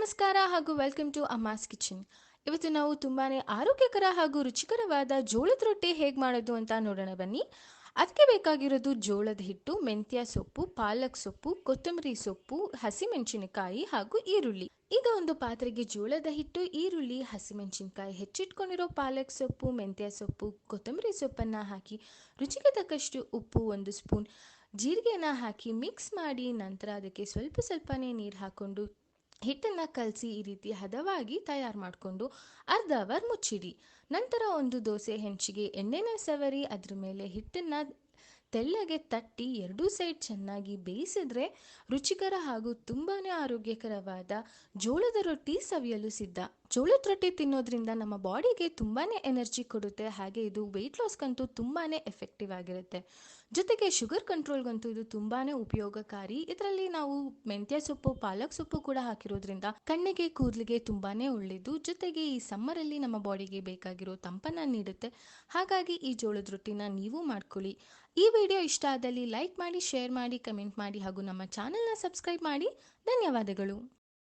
ನಮಸ್ಕಾರ ಹಾಗೂ welcome to ಅಮ್ಮಾಸ್ kitchen. ಇವತ್ತು ನಾವು ತುಂಬಾನೇ ಆರೋಗ್ಯಕರ ಹಾಗೂ ರುಚಿಕರವಾದ ಜೋಳದ ರೊಟ್ಟಿ ಹೇಗೆ ಮಾಡೋದು ಅಂತ ನೋಡೋಣ ಬನ್ನಿ. ಅದಕ್ಕೆ ಬೇಕಾಗಿರೋದು ಜೋಳದ ಹಿಟ್ಟು, ಮೆಂತ್ಯ ಸೊಪ್ಪು, ಪಾಲಕ್ ಸೊಪ್ಪು, ಕೊತ್ತಂಬರಿ ಸೊಪ್ಪು, ಹಸಿಮೆಣಸಿನಕಾಯಿ ಹಾಗೂ ಈರುಳ್ಳಿ. ಈಗ ಒಂದು ಪಾತ್ರೆಗೆ ಜೋಳದ ಹಿಟ್ಟು, ಈರುಳ್ಳಿ, ಹಸಿಮೆಣಸಿನಕಾಯಿ, ಹೆಚ್ಚಿಟ್ಕೊಂಡಿರೋ ಪಾಲಕ್ ಸೊಪ್ಪು, ಮೆಂತ್ಯ ಸೊಪ್ಪು, ಕೊತ್ತಂಬರಿ ಸೊಪ್ಪನ್ನು ಹಾಕಿ ರುಚಿಗೆ ತಕ್ಕಷ್ಟು ಉಪ್ಪು, 1 ಸ್ಪೂನ್ ಜೀರಿಗೆನ ಹಾಕಿ ಮಿಕ್ಸ್ ಮಾಡಿ ನಂತರ ಅದಕ್ಕೆ ಸ್ವಲ್ಪ ಸ್ವಲ್ಪನೇ ನೀರು ಹಾಕ್ಕೊಂಡು ಹಿಟ್ಟನ್ನು ಕಲಸಿ ಈ ರೀತಿ ಹದವಾಗಿ ತಯಾರು ಮಾಡಿಕೊಂಡು ಅರ್ಧ ಅವರ್ ಮುಚ್ಚಿಡಿ. ನಂತರ ಒಂದು ದೋಸೆ ಹೆಂಚಿಗೆ ಎಣ್ಣೆನ ಸವರಿ ಅದ್ರ ಮೇಲೆ ಹಿಟ್ಟನ್ನು ತೆಳ್ಳಗೆ ತಟ್ಟಿ ಎರಡೂ ಸೈಡ್ ಚೆನ್ನಾಗಿ ಬೇಯಿಸಿದ್ರೆ ರುಚಿಕರ ಹಾಗೂ ತುಂಬಾ ಆರೋಗ್ಯಕರವಾದ ಜೋಳದ ರೊಟ್ಟಿ ಸವಿಯಲು ಸಿದ್ಧ. ಜೋಳದ ರೊಟ್ಟಿ ತಿನ್ನೋದ್ರಿಂದ ನಮ್ಮ ಬಾಡಿಗೆ ತುಂಬಾ ಎನರ್ಜಿ ಕೊಡುತ್ತೆ, ಹಾಗೆ ಇದು ವೆಯ್ಟ್ ಲಾಸ್ಗಂತೂ ತುಂಬಾ ಎಫೆಕ್ಟಿವ್ ಆಗಿರುತ್ತೆ. ಜೊತೆಗೆ ಶುಗರ್ ಕಂಟ್ರೋಲ್ಗಂತೂ ಇದು ತುಂಬಾ ಉಪಯೋಗಕಾರಿ. ಇದರಲ್ಲಿ ನಾವು ಮೆಂತ್ಯ ಸೊಪ್ಪು, ಪಾಲಕ್ ಸೊಪ್ಪು ಕೂಡ ಹಾಕಿರೋದ್ರಿಂದ ಕಣ್ಣಿಗೆ, ಕೂದಲಿಗೆ ತುಂಬಾ ಒಳ್ಳೆಯದು. ಜೊತೆಗೆ ಈ ಸಮ್ಮರಲ್ಲಿ ನಮ್ಮ ಬಾಡಿಗೆ ಬೇಕಾಗಿರೋ ತಂಪನ್ನು ನೀಡುತ್ತೆ. ಹಾಗಾಗಿ ಈ ಜೋಳದ ರೊಟ್ಟಿನ ನೀವು ಮಾಡ್ಕೊಳ್ಳಿ. ಈ ವಿಡಿಯೋ ಇಷ್ಟ ಆದಲ್ಲಿ ಲೈಕ್ ಮಾಡಿ, ಶೇರ್ ಮಾಡಿ, ಕಮೆಂಟ್ ಮಾಡಿ ಹಾಗೂ ನಮ್ಮ ಚಾನೆಲ್ನ ಸಬ್ಸ್ಕ್ರೈಬ್ ಮಾಡಿ. ಧನ್ಯವಾದಗಳು.